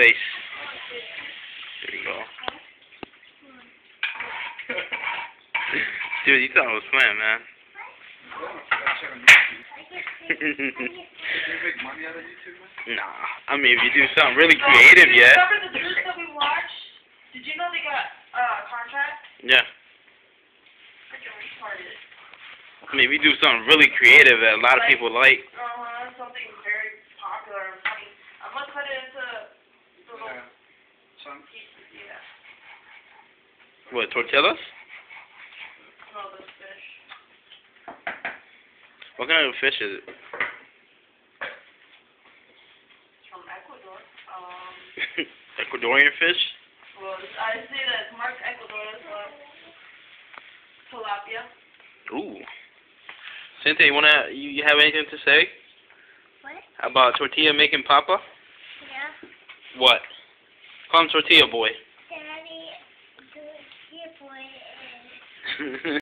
face. There you go. Dude, you thought I was playing, man. Nah, I mean, if you do something really creative, yeah. Remember the Zeus that we watched? Did you know they got contract? Yeah. Freaking retarded. I mean, if you do something really creative that a lot of people like. Something very popular and funny. I'm gonna cut it into little pieces, yeah. What, tortillas? No, this fish. What kind of fish is it? It's from Ecuador. Ecuadorian fish? Well, I say that it's marked Ecuador, that's why. Tilapia. Ooh. Cynthia, you have anything to say? What? About tortilla making papa? Yeah. What? Call him tortilla boy. Daddy, the boy is...